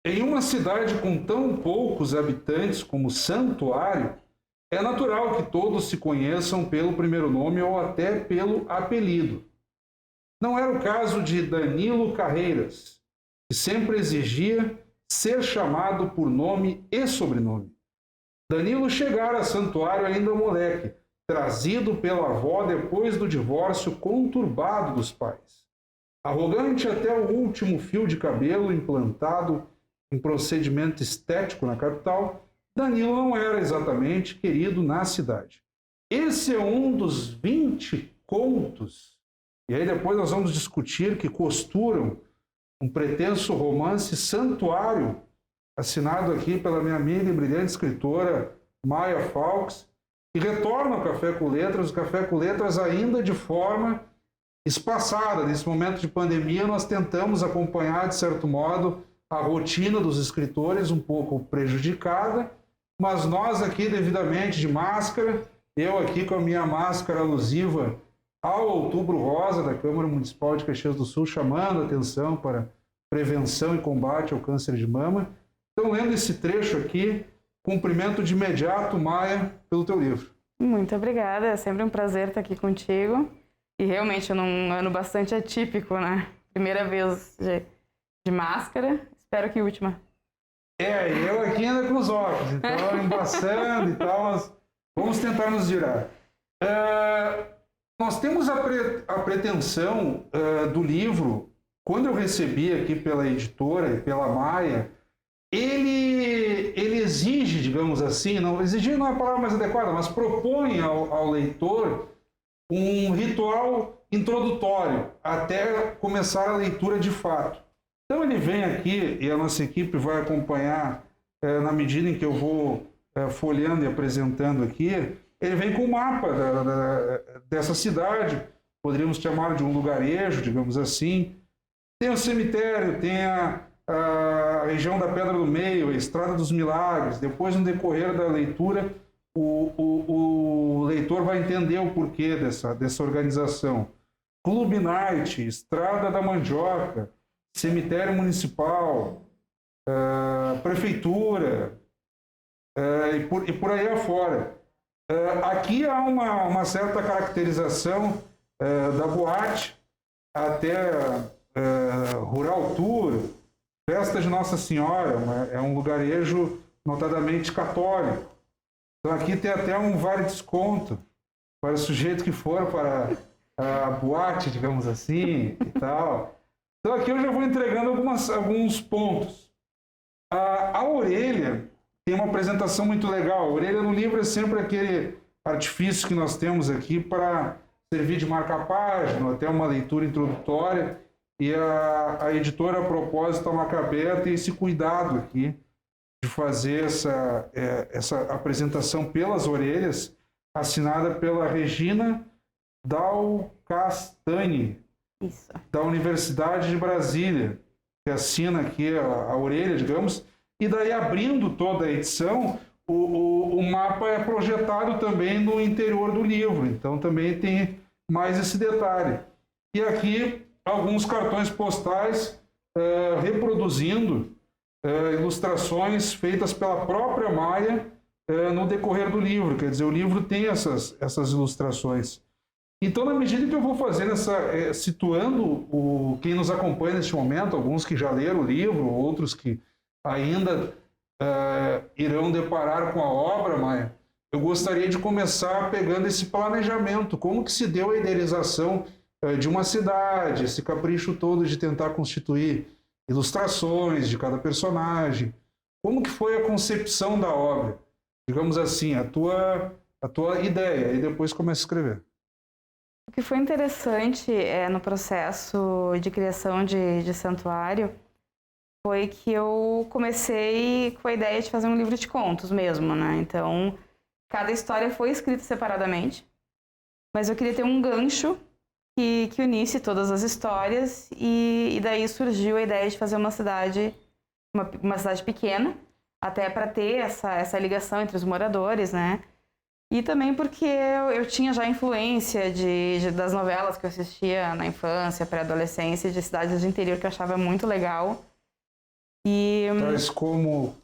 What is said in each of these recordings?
Em uma cidade com tão poucos habitantes como Santuário, é natural que todos se conheçam pelo primeiro nome ou até pelo apelido. Não era o caso de Danilo Carreiras, que sempre exigia ser chamado por nome e sobrenome. Danilo chegara a Santuário ainda moleque, trazido pela avó depois do divórcio conturbado dos pais. Arrogante até o último fio de cabelo implantado em procedimento estético na capital, Danilo não era exatamente querido na cidade. Esse é um dos 20 contos, e aí depois nós vamos discutir, que costuram um pretenso romance Santuário, assinado aqui pela minha amiga e brilhante escritora Maia Fawkes, que retorna ao Café com Letras, o Café com Letras ainda de forma espaçada. Nesse momento de pandemia, nós tentamos acompanhar, de certo modo, a rotina dos escritores, um pouco prejudicada, mas nós aqui devidamente de máscara, eu aqui com a minha máscara alusiva ao Outubro Rosa da Câmara Municipal de Caxias do Sul, chamando a atenção para prevenção e combate ao câncer de mama. Então, lendo esse trecho aqui, cumprimento de imediato, Maia, pelo teu livro. Muito obrigada, é sempre um prazer estar aqui contigo. E realmente, num ano bastante atípico, né? Primeira vez de máscara, espero que última. Eu aqui ainda com os óculos, então embaçando e tal, mas vamos tentar nos virar. Nós temos a pretensão do livro, quando eu recebi aqui pela editora e pela Maia, ele exige, digamos assim, não exigir não é a palavra mais adequada, mas propõe ao leitor um ritual introdutório até começar a leitura de fato. Então ele vem aqui e a nossa equipe vai acompanhar na medida em que eu vou folheando e apresentando aqui. Ele vem com o mapa dessa cidade, poderíamos chamar de um lugarejo, digamos assim. Tem o cemitério, tem a região da Pedra do Meio, a Estrada dos Milagres. Depois, no decorrer da leitura, o leitor vai entender o porquê dessa organização. Clube Night, Estrada da Mandioca, Cemitério Municipal, Prefeitura, e por aí afora. Aqui há uma certa caracterização da boate, até Rural Tour, Festa de Nossa Senhora, é um lugarejo notadamente católico. Então aqui tem até um vale desconto para o sujeito que for para a boate, digamos assim, e tal. Então aqui eu já vou entregando alguns pontos. A orelha tem uma apresentação muito legal. A orelha no livro é sempre aquele artifício que nós temos aqui para servir de marca-página, até uma leitura introdutória. E a editora, a propósito, a Macabé tem esse cuidado aqui de fazer essa apresentação pelas orelhas, assinada pela Regina Dal Castagne, Isso. Da Universidade de Brasília, que assina aqui a orelha, digamos, e daí abrindo toda a edição, o mapa é projetado também no interior do livro, então também tem mais esse detalhe. E aqui alguns cartões postais reproduzindo ilustrações feitas pela própria Maia no decorrer do livro, quer dizer, o livro tem essas ilustrações. Então, na medida que eu vou fazendo situando quem nos acompanha neste momento, alguns que já leram o livro, outros que ainda irão deparar com a obra, Maia, eu gostaria de começar pegando esse planejamento, como que se deu a idealização de uma cidade, esse capricho todo de tentar constituir ilustrações de cada personagem, como que foi a concepção da obra, digamos assim, a tua ideia, e depois começa a escrever. O que foi interessante no processo de criação de Santuário foi que eu comecei com a ideia de fazer um livro de contos mesmo, né? Então, cada história foi escrita separadamente, mas eu queria ter um gancho que unisse todas as histórias e daí surgiu a ideia de fazer uma cidade pequena, até para ter essa ligação entre os moradores, né? E também porque eu tinha já influência das novelas que eu assistia na infância, pré-adolescência, de cidades do interior que eu achava muito legal. Tais como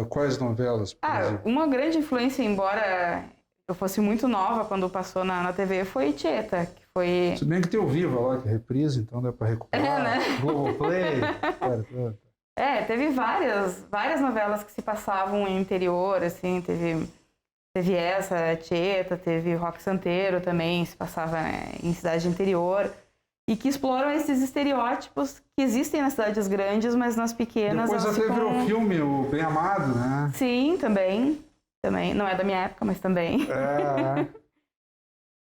quais novelas, por exemplo? Uma grande influência, embora eu fosse muito nova quando passou na TV, foi Tieta, que foi... Se bem que tem o Viva lá, que é reprise, então dá para recuperar. né? Globoplay. Teve várias novelas que se passavam em interior, assim, teve essa, Tieta, teve Rock Santeiro também, se passava, né, em cidade interior, e que exploram esses estereótipos que existem nas cidades grandes, mas nas pequenas... Depois até virou filme, o Bem Amado, né? Sim, também. Não é da minha época, mas também.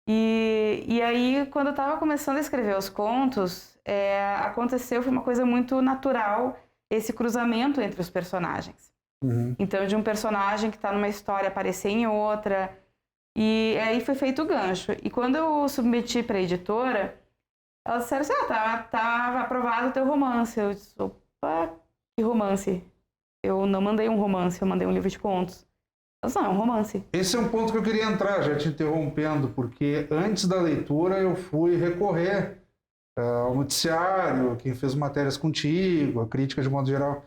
E aí, quando eu estava começando a escrever os contos, foi uma coisa muito natural esse cruzamento entre os personagens. Uhum. Então, de um personagem que está numa história aparecer em outra, e aí foi feito o gancho. E quando eu submeti para a editora, elas disseram assim, tá aprovado o teu romance. Eu disse, opa, que romance? Eu não mandei um romance, eu mandei um livro de contos. Elas, não, é um romance. Esse é um ponto que eu queria entrar, já te interrompendo, porque antes da leitura eu fui recorrer ao noticiário, quem fez matérias contigo, a crítica de modo geral.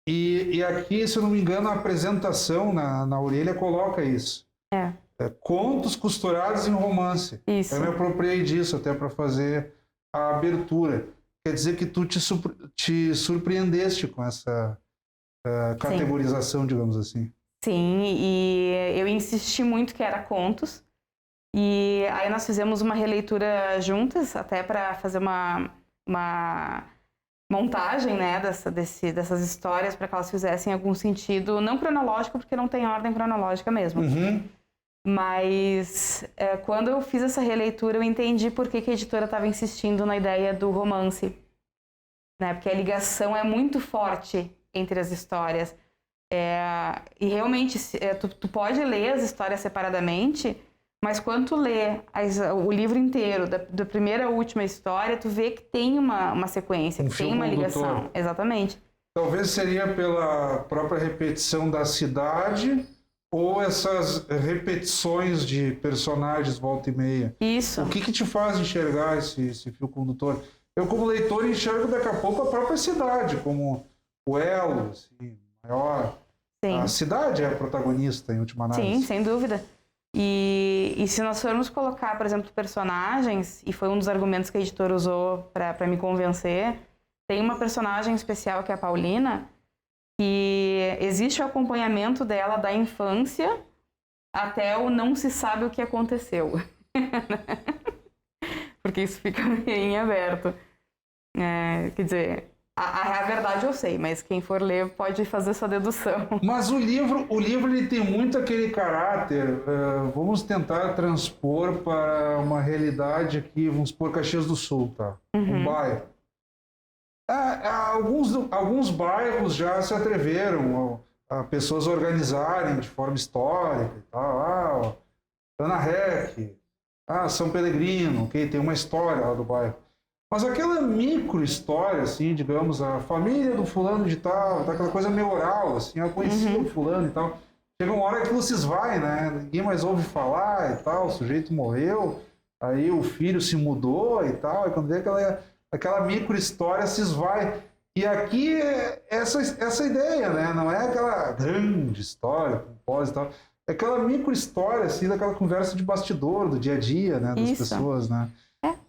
E aqui, se eu não me engano, a apresentação na orelha coloca isso. Contos costurados em romance. Isso. Eu me apropriei disso até para fazer a abertura. Quer dizer que tu te surpreendeste com essa categorização, digamos assim. Sim, e eu insisti muito que era contos. E aí nós fizemos uma releitura juntas, até para fazer uma montagem, né, dessas histórias, para que elas fizessem algum sentido, não cronológico, porque não tem ordem cronológica mesmo. Uhum. Mas quando eu fiz essa releitura, eu entendi por que a editora estava insistindo na ideia do romance. Né? Porque a ligação é muito forte entre as histórias. E realmente, tu pode ler as histórias separadamente, mas quando tu lê o livro inteiro, da primeira à última história, tu vê que tem uma sequência, que tem uma ligação. Exatamente. Talvez seria pela própria repetição da cidade ou essas repetições de personagens volta e meia. Isso. O que te faz enxergar esse fio condutor? Eu, como leitor, enxergo daqui a pouco a própria cidade, como o elo assim, maior. Sim. A cidade é a protagonista, em última análise. Sim, sem dúvida. E se nós formos colocar, por exemplo, personagens, e foi um dos argumentos que a editora usou para me convencer, tem uma personagem especial que é a Paulina, que existe o acompanhamento dela da infância até o não se sabe o que aconteceu. Porque isso fica em aberto. Quer dizer, a verdade eu sei, mas quem for ler pode fazer sua dedução. Mas o livro ele tem muito aquele caráter, vamos tentar transpor para uma realidade aqui, vamos supor Caxias do Sul, tá? Um bairro. Alguns bairros já se atreveram a pessoas organizarem de forma histórica e tal. Ana Rec, São Pelegrino, tem uma história lá do bairro. Mas aquela micro história, assim, digamos, a família do fulano de tal, aquela coisa meio oral, assim, eu conhecia o fulano e tal. Chega uma hora que aquilo se esvai, né? Ninguém mais ouve falar e tal, o sujeito morreu, aí o filho se mudou e tal, e quando vê aquela micro história se esvai. E aqui é essa ideia, né? Não é aquela grande história, com pós e tal. É aquela micro história, assim, daquela conversa de bastidor, do dia a dia, né? Das pessoas, né?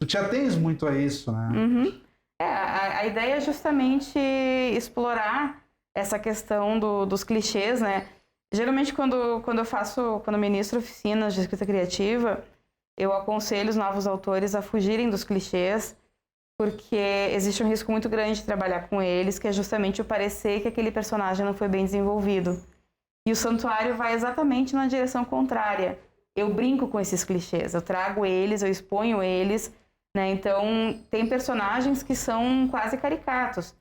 Tu te atens muito a isso, né? Uhum. A ideia é justamente explorar essa questão dos clichês, né? Geralmente, quando eu ministro oficinas de escrita criativa, eu aconselho os novos autores a fugirem dos clichês, porque existe um risco muito grande de trabalhar com eles, que é justamente o parecer que aquele personagem não foi bem desenvolvido. E o Santuário vai exatamente na direção contrária. Eu brinco com esses clichês, eu trago eles, eu exponho eles, né? Então, tem personagens que são quase caricatos.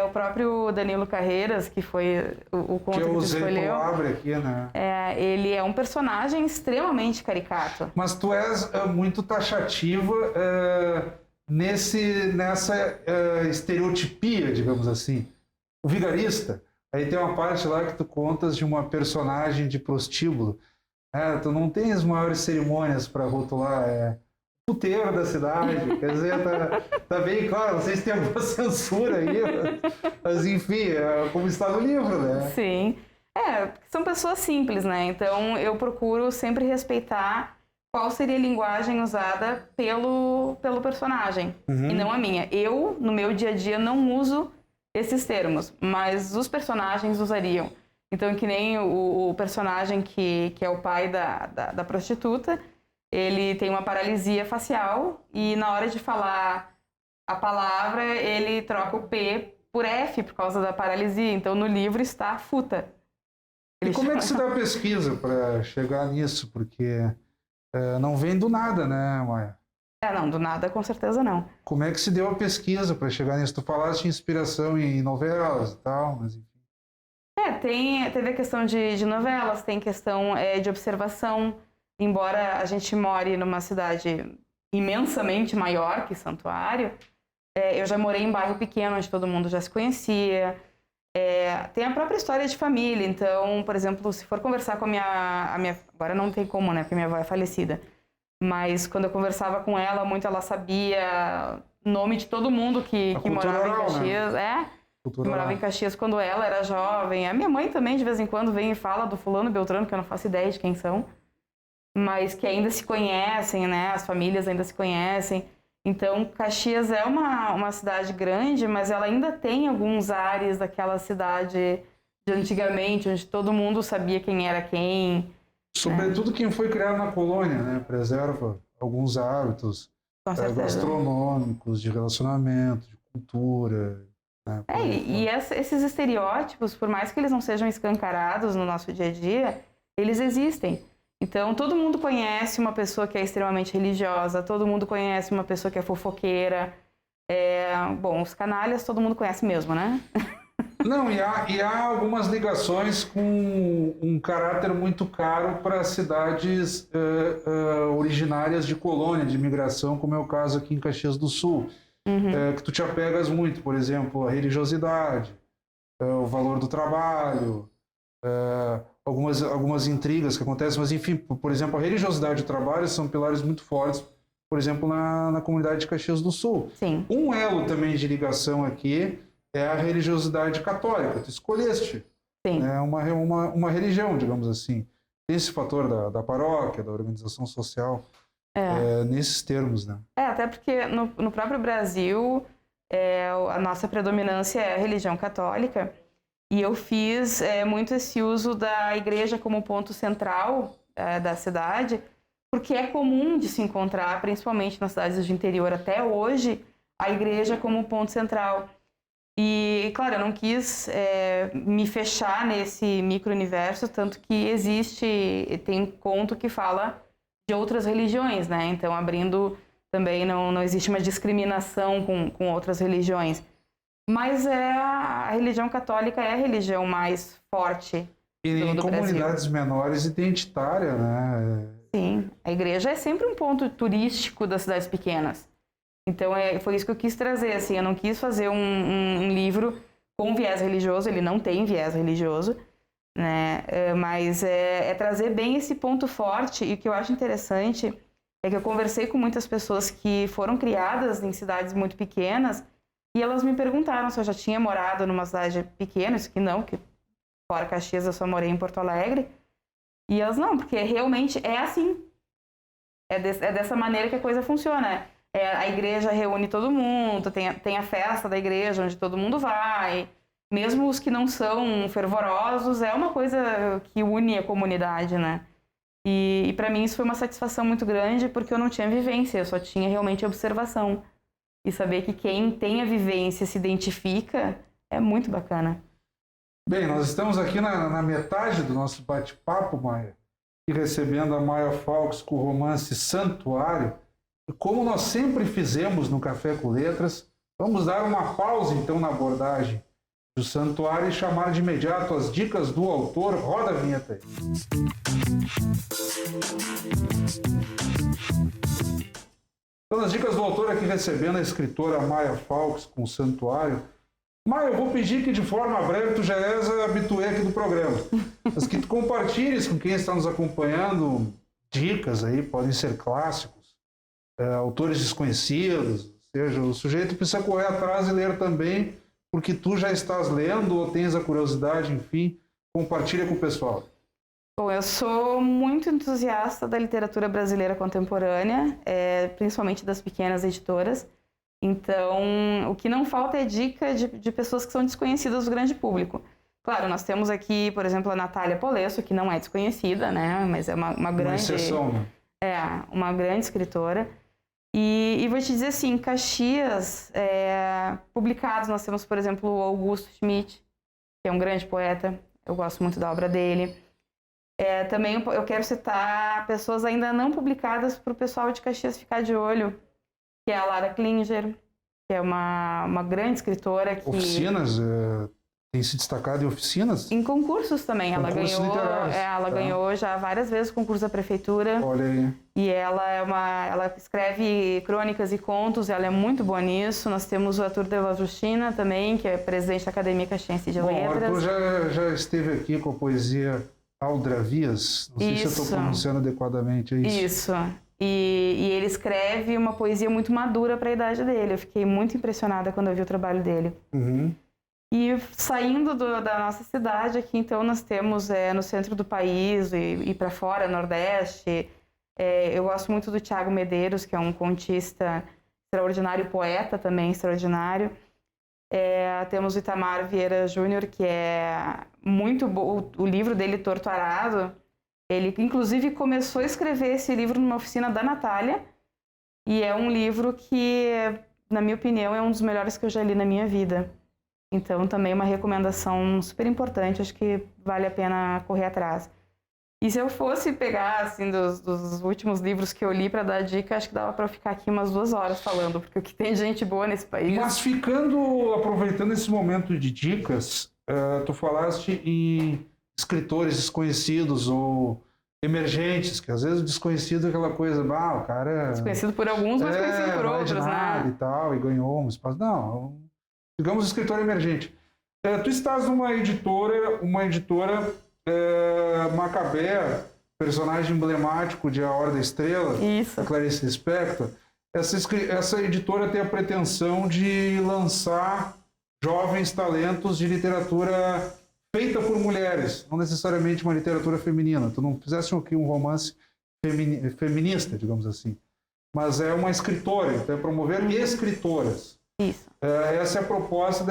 O próprio Danilo Carreiras, que foi o conto que tu escolheu. Aqui, né? Ele é um personagem extremamente caricato. Mas tu és muito taxativa nessa estereotipia, digamos assim. O vigarista, aí tem uma parte lá que tu contas de uma personagem de prostíbulo. Tu não tem as maiores cerimônias para rotular. puteiro da cidade. Quer dizer, tá bem claro, não sei se tem alguma censura aí, mas enfim, é como está no livro, né? Sim. São pessoas simples, né? Então eu procuro sempre respeitar qual seria a linguagem usada pelo personagem e não a minha. Eu, no meu dia a dia, não uso esses termos, mas os personagens usariam. Então, que nem o personagem que é o pai da prostituta, ele tem uma paralisia facial e na hora de falar a palavra, ele troca o P por F por causa da paralisia. Então, no livro está futa. E como é que se dá a pesquisa para chegar nisso? Porque não vem do nada, né, Maia? Não, do nada, com certeza não. Como é que se deu a pesquisa para chegar nisso? Tu falaste de inspiração em novelas e tal, mas enfim. Teve a questão de novelas, tem questão de observação. Embora a gente more numa cidade imensamente maior que Santuário, eu já morei em bairro pequeno, onde todo mundo já se conhecia. Tem a própria história de família. Então, por exemplo, se for conversar com a minha... Agora não tem como, né? Porque minha avó é falecida. Mas quando eu conversava com ela, muito ela sabia nome de todo mundo que morava em Caxias. Né? Que morava em Caxias quando ela era jovem. A minha mãe também, de vez em quando, vem e fala do fulano Beltrano, que eu não faço ideia de quem são. Mas que ainda se conhecem, né? As famílias ainda se conhecem. Então, Caxias é uma cidade grande, mas ela ainda tem alguns ares daquela cidade de antigamente, onde todo mundo sabia quem era quem. Sobretudo quem foi criado na colônia, né? Preserva alguns hábitos gastronômicos, de relacionamento, de cultura. Né? Esses estereótipos, por mais que eles não sejam escancarados no nosso dia a dia, eles existem. Então, todo mundo conhece uma pessoa que é extremamente religiosa, todo mundo conhece uma pessoa que é fofoqueira. Bom, os canalhas todo mundo conhece mesmo, né? Não, e há algumas ligações com um caráter muito caro para cidades originárias de colônia, de imigração, como é o caso aqui em Caxias do Sul. Que tu te apegas muito, por exemplo, a religiosidade, o valor do trabalho, algumas intrigas que acontecem, mas enfim, por exemplo, a religiosidade e o trabalho são pilares muito fortes, por exemplo, na comunidade de Caxias do Sul. Sim. Um elo também de ligação aqui é a religiosidade católica. Tu escolheste. Sim. Né, uma religião, digamos assim. Tem esse fator da paróquia, da organização social, nesses termos, né? Até porque no próprio Brasil, a nossa predominância é a religião católica. E eu fiz muito esse uso da igreja como ponto central da cidade, porque é comum de se encontrar, principalmente nas cidades de interior até hoje, a igreja como ponto central. E, claro, eu não quis me fechar nesse micro-universo, tanto que tem conto que fala de outras religiões, né? Então, abrindo também, não existe uma discriminação com outras religiões. Mas a religião católica é a religião mais forte do Brasil. E em comunidades menores, identitária, né? Sim, a igreja é sempre um ponto turístico das cidades pequenas. Então, foi isso que eu quis trazer, assim, eu não quis fazer um livro com viés religioso, ele não tem viés religioso, né? Mas é trazer bem esse ponto forte, e o que eu acho interessante é que eu conversei com muitas pessoas que foram criadas em cidades muito pequenas, e elas me perguntaram se eu já tinha morado numa cidade pequena, isso que não, que fora Caxias eu só morei em Porto Alegre, e elas não, porque realmente é assim, é dessa maneira que a coisa funciona. A igreja reúne todo mundo, tem a festa da igreja onde todo mundo vai, mesmo os que não são fervorosos, é uma coisa que une a comunidade, né? E para mim isso foi uma satisfação muito grande, porque eu não tinha vivência, eu só tinha realmente observação. E saber que quem tem a vivência se identifica é muito bacana. Bem, nós estamos aqui na metade do nosso bate-papo, Maia, e recebendo a Maia Fawkes com o romance Santuário. Como nós sempre fizemos no Café com Letras, vamos dar uma pausa então na abordagem do Santuário e chamar de imediato as dicas do autor. Roda a vinheta aí. Então, as dicas do autor aqui recebendo a escritora Maia Fawkes com o Santuário. Maia, eu vou pedir que de forma breve, tu já és a habituê aqui do programa, mas que tu compartilhes com quem está nos acompanhando dicas aí, podem ser clássicos, autores desconhecidos, ou seja, o sujeito precisa correr atrás e ler também, porque tu já estás lendo ou tens a curiosidade, enfim, compartilha com o pessoal. Bom, eu sou muito entusiasta da literatura brasileira contemporânea, principalmente das pequenas editoras. Então, o que não falta é dica de pessoas que são desconhecidas do grande público. Claro, nós temos aqui, por exemplo, a Natália Polesso, que não é desconhecida, né? Mas é uma grande... Uma exceção, né? Uma grande escritora. E vou te dizer assim, Caxias, publicados, nós temos, por exemplo, o Augusto Schmidt, que é um grande poeta. Eu gosto muito da obra dele. Também eu quero citar pessoas ainda não publicadas para o pessoal de Caxias ficar de olho, que é a Lara Klinger, que é uma grande escritora. Oficinas? Tem se destacado em oficinas? Em concursos também. Concursos literários. Ela ganhou já várias vezes o concurso da prefeitura. Olha aí. E ela escreve crônicas e contos, ela é muito boa nisso. Nós temos o Arthur Della Justina também, que é presidente da Academia Caxiense de Letras. O Arthur já esteve aqui com a poesia Aldravias. Não sei se eu estou pronunciando adequadamente, é isso? Isso. E ele escreve uma poesia muito madura para a idade dele. Eu fiquei muito impressionada quando eu vi o trabalho dele. Uhum. E saindo da nossa cidade aqui, então, nós temos no centro do país e para fora, Nordeste. Eu gosto muito do Tiago Medeiros, que é um contista extraordinário, poeta também extraordinário. Temos o Itamar Vieira Júnior, que é muito bom. O livro dele, Torto Arado, ele inclusive começou a escrever esse livro numa oficina da Natália. E é um livro que, na minha opinião, é um dos melhores que eu já li na minha vida. Então, também uma recomendação super importante, acho que vale a pena correr atrás. E se eu fosse pegar, assim, dos últimos livros que eu li para dar dica, acho que dava para eu ficar aqui umas 2 horas falando, porque o que tem gente boa nesse país... Mas aproveitando esse momento de dicas, tu falaste em escritores desconhecidos ou emergentes, que às vezes desconhecido é aquela coisa, o cara é... Desconhecido por alguns, mas conhecido por outros, né? E tal, e ganhou um espaço. Não, digamos escritor emergente. Tu estás numa editora Macabé, personagem emblemático de A Hora da Estrela, Isso. da Clarice Lispector. Essa editora tem a pretensão de lançar jovens talentos de literatura feita por mulheres, não necessariamente uma literatura feminina. Tu não fizesse aqui um romance feminista, digamos assim, mas é uma escritora, então é promover escritoras. Isso. Essa é a proposta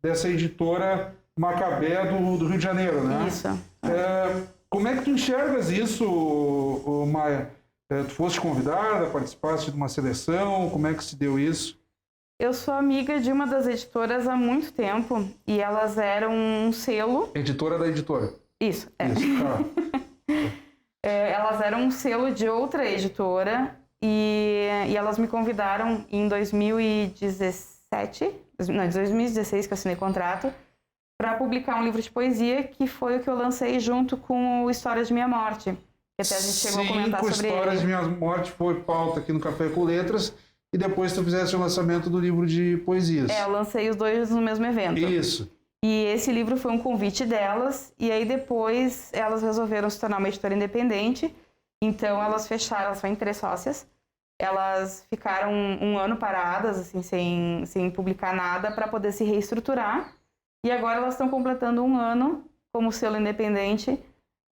dessa editora Macabé do Rio de Janeiro, né? Isso. Como é que tu enxergas isso, Maia? Tu foste convidada, participaste de uma seleção, como é que se deu isso? Eu sou amiga de uma das editoras há muito tempo e elas eram um selo... Editora da editora? Isso, Isso, tá. Elas eram um selo de outra editora e elas me convidaram em 2017, não, em 2016 que eu assinei contrato, para publicar um livro de poesia, que foi o que eu lancei junto com o Histórias de Minha Morte, que até a gente chegou a comentar sobre ele. Histórias de Minha Morte foi pauta aqui no Café com Letras, e depois tu fizeste o lançamento do livro de poesias. Eu lancei os dois no mesmo evento. Isso. E esse livro foi um convite delas, e aí depois elas resolveram se tornar uma editora independente, então elas fecharam, elas foram em 3 sócias, elas ficaram um ano paradas, assim, sem publicar nada, para poder se reestruturar. E agora elas estão completando 1 ano como selo independente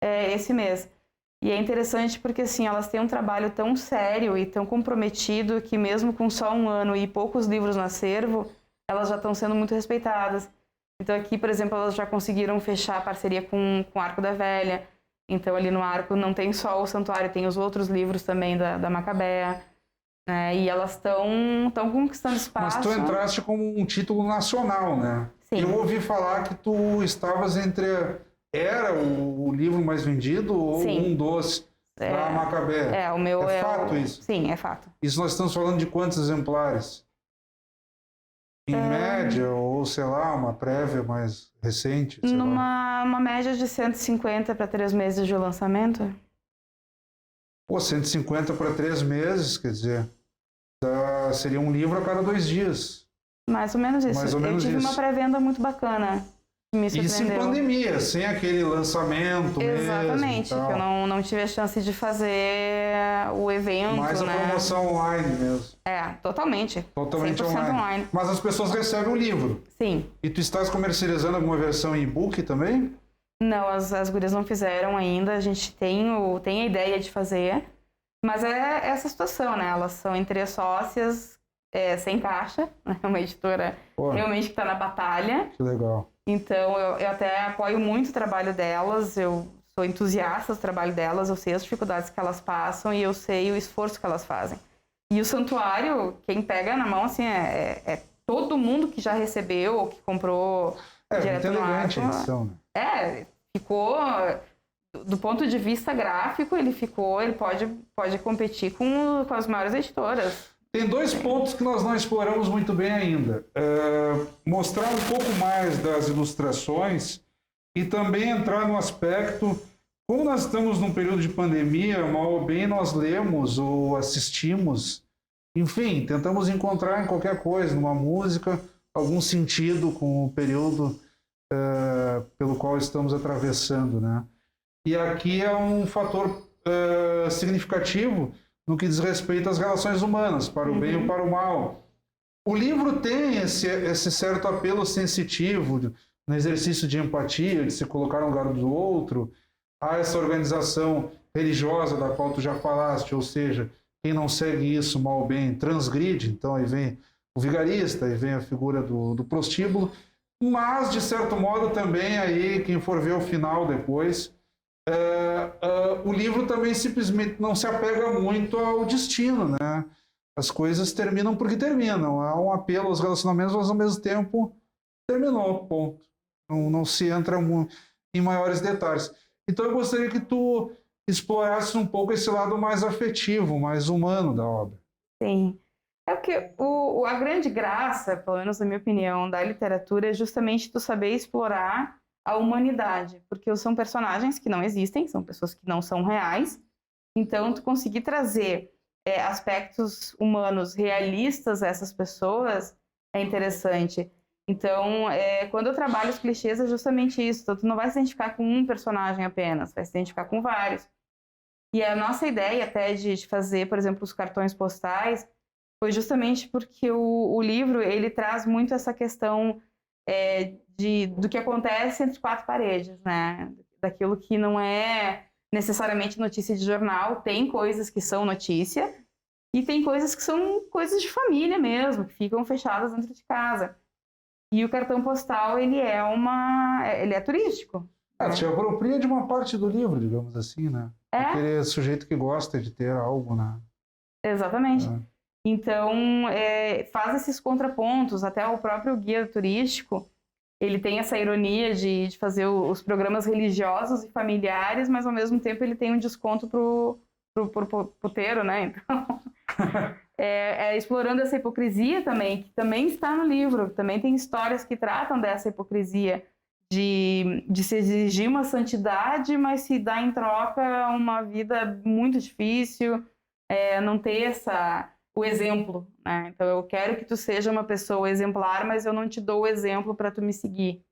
esse mês. E é interessante porque, assim, elas têm um trabalho tão sério e tão comprometido que mesmo com só 1 ano e poucos livros no acervo, elas já estão sendo muito respeitadas. Então aqui, por exemplo, elas já conseguiram fechar a parceria com o Arco da Velha. Então ali no Arco não tem só o Santuário, tem os outros livros também da Macabé. E elas estão conquistando espaço. Mas tu entraste como um título nacional, né? Sim. Eu ouvi falar que tu estavas entre... Era o livro mais vendido ou Sim. um dos da Macabé? O meu é fato isso? Sim, é fato. Isso nós estamos falando de quantos exemplares? Em média, ou sei lá, uma prévia mais recente? Uma média de 150 para 3 meses de lançamento. Pô, 150 para 3 meses, quer dizer, seria um livro a cada 2 dias. Mais ou menos isso. Mais ou menos eu tive isso. uma pré-venda muito bacana. me Isso em surpreendeu. pandemia, sem aquele lançamento Exatamente, mesmo. que eu não tive a chance de fazer o evento, Mais a né? promoção online mesmo. Totalmente. Totalmente 100% online. Mas as pessoas recebem o livro. Sim. E tu estás comercializando alguma versão em e-book também? Não, as gurias não fizeram ainda. A gente tem a ideia de fazer. Mas é essa situação, né? Elas são entre sócias, sem caixa. É uma editora realmente que está na batalha. Que legal. Então, eu até apoio muito o trabalho delas. Eu sou entusiasta do trabalho delas. Eu sei as dificuldades que elas passam e eu sei o esforço que elas fazem. E o Santuário, quem pega na mão, assim, é todo mundo que já recebeu ou que comprou direto no elegante arco. a edição, né? Ficou... Do ponto de vista gráfico, ele pode competir com as maiores editoras. Tem 2 pontos que nós não exploramos muito bem ainda. Mostrar um pouco mais das ilustrações e também entrar no aspecto, como nós estamos num período de pandemia, mal ou bem nós lemos ou assistimos, enfim, tentamos encontrar em qualquer coisa, numa música, algum sentido com o período pelo qual estamos atravessando, né? E aqui é um fator significativo no que diz respeito às relações humanas, para o bem ou para o mal. O livro tem esse certo apelo sensitivo no exercício de empatia, de se colocar no lugar do outro. Há essa organização religiosa da qual tu já falaste, ou seja, quem não segue isso mal ou bem transgride, então aí vem o vigarista, aí vem a figura do prostíbulo, mas de certo modo também aí, quem for ver o final depois, o livro também simplesmente não se apega muito ao destino, né? As coisas terminam porque terminam. Há um apelo aos relacionamentos, mas ao mesmo tempo terminou, ponto. Não se entra em maiores detalhes. Então eu gostaria que tu explorasse um pouco esse lado mais afetivo, mais humano da obra. Sim. É porque a grande graça, pelo menos na minha opinião, da literatura é justamente tu saber explorar a humanidade, porque são personagens que não existem, são pessoas que não são reais, então tu conseguir trazer aspectos humanos realistas a essas pessoas é interessante. Então, quando eu trabalho os clichês é justamente isso, então, tu não vai se identificar com um personagem apenas, vai se identificar com vários. E a nossa ideia até de fazer, por exemplo, os cartões postais, foi justamente porque o livro, ele traz muito essa questão do que acontece entre 4 paredes, né? Daquilo que não é necessariamente notícia de jornal, tem coisas que são notícia e tem coisas que são coisas de família mesmo, que ficam fechadas dentro de casa. E o cartão postal, ele é turístico. Te apropria de uma parte do livro, digamos assim, né? Aquele sujeito que gosta de ter algo, né? Exatamente. Então, faz esses contrapontos, até o próprio guia turístico, ele tem essa ironia de fazer os programas religiosos e familiares, mas ao mesmo tempo ele tem um desconto pro puteiro, né? Então, explorando essa hipocrisia também, que também está no livro, também tem histórias que tratam dessa hipocrisia, de se exigir uma santidade, mas se dá em troca uma vida muito difícil, não ter o exemplo, né? Então eu quero que tu seja uma pessoa exemplar, mas eu não te dou o exemplo para tu me seguir.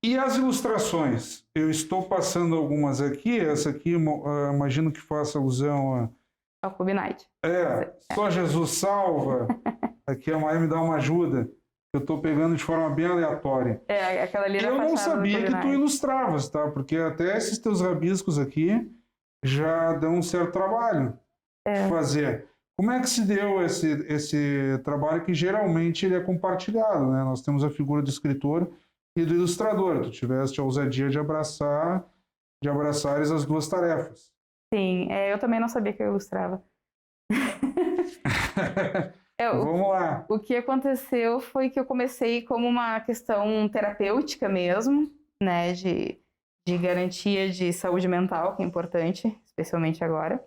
E as ilustrações? Eu estou passando algumas aqui, essa aqui imagino que faça alusão ao Clube Night. Só Jesus salva. Aqui a Maia me dá uma ajuda. Eu estou pegando de forma bem aleatória. Aquela ali eu não sabia que tu ilustravas, tá? Porque até esses teus rabiscos aqui já dão um certo trabalho de fazer. Como é que se deu esse trabalho que geralmente ele é compartilhado, né? Nós temos a figura do escritor e do ilustrador. Tu tiveste a ousadia de abraçares as 2 tarefas. Sim, eu também não sabia que eu ilustrava. Vamos lá. O que aconteceu foi que eu comecei como uma questão terapêutica mesmo, né, de garantia de saúde mental, que é importante, especialmente agora.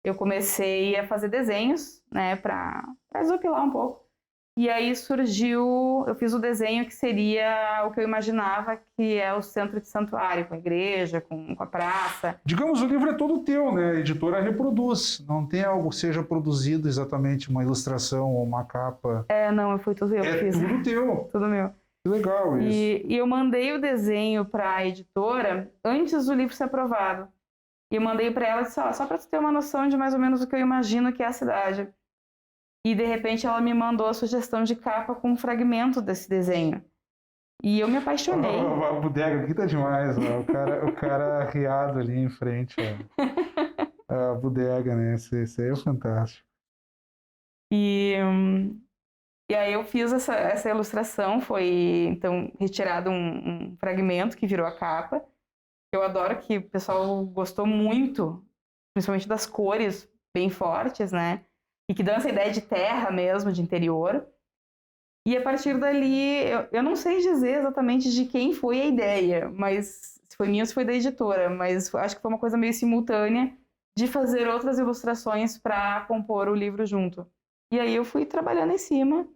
Eu comecei a fazer desenhos, né, para desopilar um pouco. E aí eu fiz o desenho que seria o que eu imaginava que é o centro de Santuário, com a igreja, com a praça. Digamos, o livro é todo teu, né? A editora reproduz. Não tem algo que seja produzido exatamente, uma ilustração ou uma capa. Não, foi tudo eu que fiz. É tudo teu. Tudo meu. Que legal isso. E eu mandei o desenho para a editora antes do livro ser aprovado. E eu mandei para ela e disse, só para tu ter uma noção de mais ou menos o que eu imagino que é a cidade. E de repente ela me mandou a sugestão de capa com um fragmento desse desenho. E eu me apaixonei. A bodega aqui tá demais, ó. O cara riado ali em frente, ó. A bodega, né? Isso aí é fantástico. E aí eu fiz essa ilustração, foi então retirado um fragmento que virou a capa. Eu adoro que o pessoal gostou muito, principalmente das cores bem fortes, né? E que dão essa ideia de terra mesmo, de interior. E a partir dali, eu não sei dizer exatamente de quem foi a ideia, mas se foi minha ou se foi da editora, mas acho que foi uma coisa meio simultânea de fazer outras ilustrações para compor o livro junto. E aí eu fui trabalhando em cima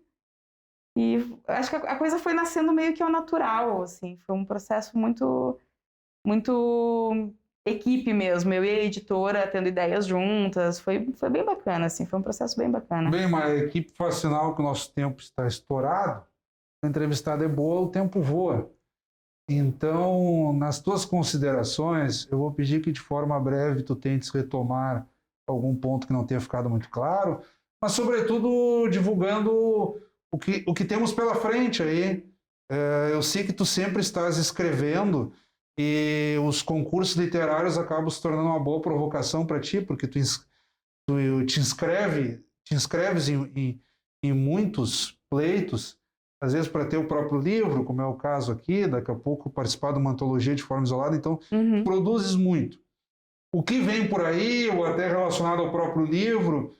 e acho que a coisa foi nascendo meio que ao natural, assim, foi um processo muito equipe mesmo, eu e a editora tendo ideias juntas, foi bem bacana, assim, foi um processo bem bacana. Bem, mas a equipe faz sinal que o nosso tempo está estourado, a entrevistada é boa, o tempo voa. Então, nas tuas considerações, eu vou pedir que de forma breve tu tentes retomar algum ponto que não tenha ficado muito claro, mas sobretudo divulgando o que temos pela frente aí. Eu sei que tu sempre estás escrevendo, e os concursos literários acabam se tornando uma boa provocação para ti, porque tu te inscreves em muitos pleitos, às vezes para ter o próprio livro, como é o caso aqui, daqui a pouco participar de uma antologia de forma isolada, então produzes muito. O que vem por aí, ou até relacionado ao próprio livro,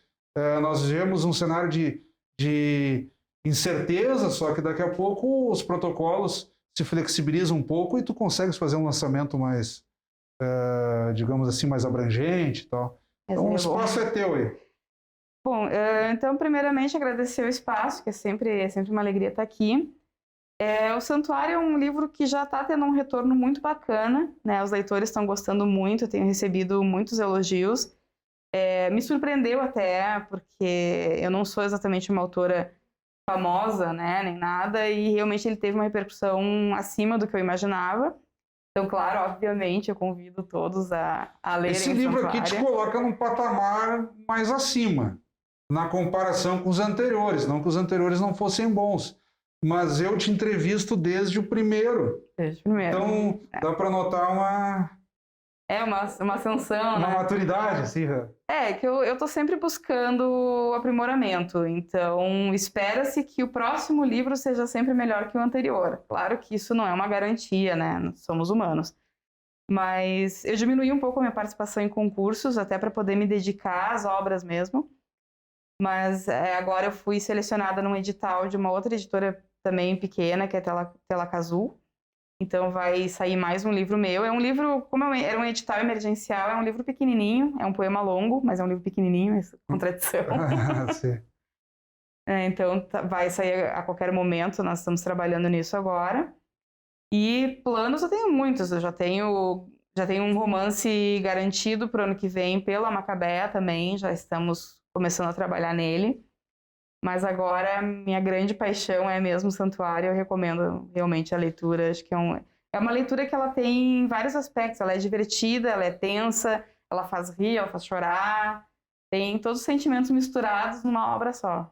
nós vemos um cenário de incerteza, só que daqui a pouco os protocolos se flexibiliza um pouco e tu consegues fazer um lançamento mais, digamos assim, mais abrangente e tal. Então, o espaço é teu aí. Bom, então, primeiramente, agradecer o espaço, que é sempre uma alegria estar aqui. O Santuário é um livro que já está tendo um retorno muito bacana, né? Os leitores estão gostando muito, eu tenho recebido muitos elogios. Me surpreendeu até, porque eu não sou exatamente uma autora famosa, né, nem nada, e realmente ele teve uma repercussão acima do que eu imaginava. Então, claro, obviamente, eu convido todos a lerem Esse livro aqui te coloca num patamar mais acima, na comparação com os anteriores. Não que os anteriores não fossem bons, mas eu te entrevisto desde o primeiro. Desde o primeiro. Então, dá para notar uma ascensão, uma né? maturidade, assim. Que eu tô sempre buscando aprimoramento, então espera-se que o próximo livro seja sempre melhor que o anterior. Claro que isso não é uma garantia, né? Somos humanos. Mas eu diminuí um pouco a minha participação em concursos, até para poder me dedicar às obras mesmo. Mas agora eu fui selecionada num edital de uma outra editora também pequena, que é Telacazul. Então vai sair mais um livro meu. É um livro, como era um edital emergencial, é um livro pequenininho, é um poema longo, mas é um livro pequenininho, essa contradição. Sim. Então vai sair a qualquer momento, nós estamos trabalhando nisso agora. E planos eu tenho muitos, eu já tenho um romance garantido para o ano que vem pela Macabea também, já estamos começando a trabalhar nele. Mas agora, minha grande paixão é mesmo o Santuário, eu recomendo realmente a leitura. Acho que é uma leitura que ela tem vários aspectos. Ela é divertida, ela é tensa, ela faz rir, ela faz chorar. Tem todos os sentimentos misturados numa obra só.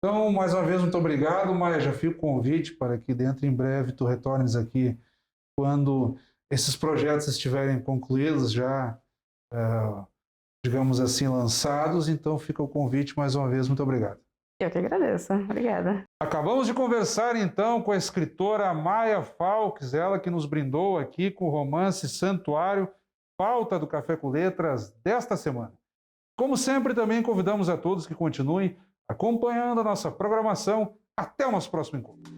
Então, mais uma vez, muito obrigado, Maia. Já fica o convite para que dentro em breve tu retornes aqui quando esses projetos estiverem concluídos, já, digamos assim, lançados. Então, fica o convite mais uma vez. Muito obrigado. Eu que agradeço. Obrigada. Acabamos de conversar, então, com a escritora Maia Falques, ela que nos brindou aqui com o romance Santuário, pauta do Café com Letras desta semana. Como sempre, também convidamos a todos que continuem acompanhando a nossa programação. Até o nosso próximo encontro.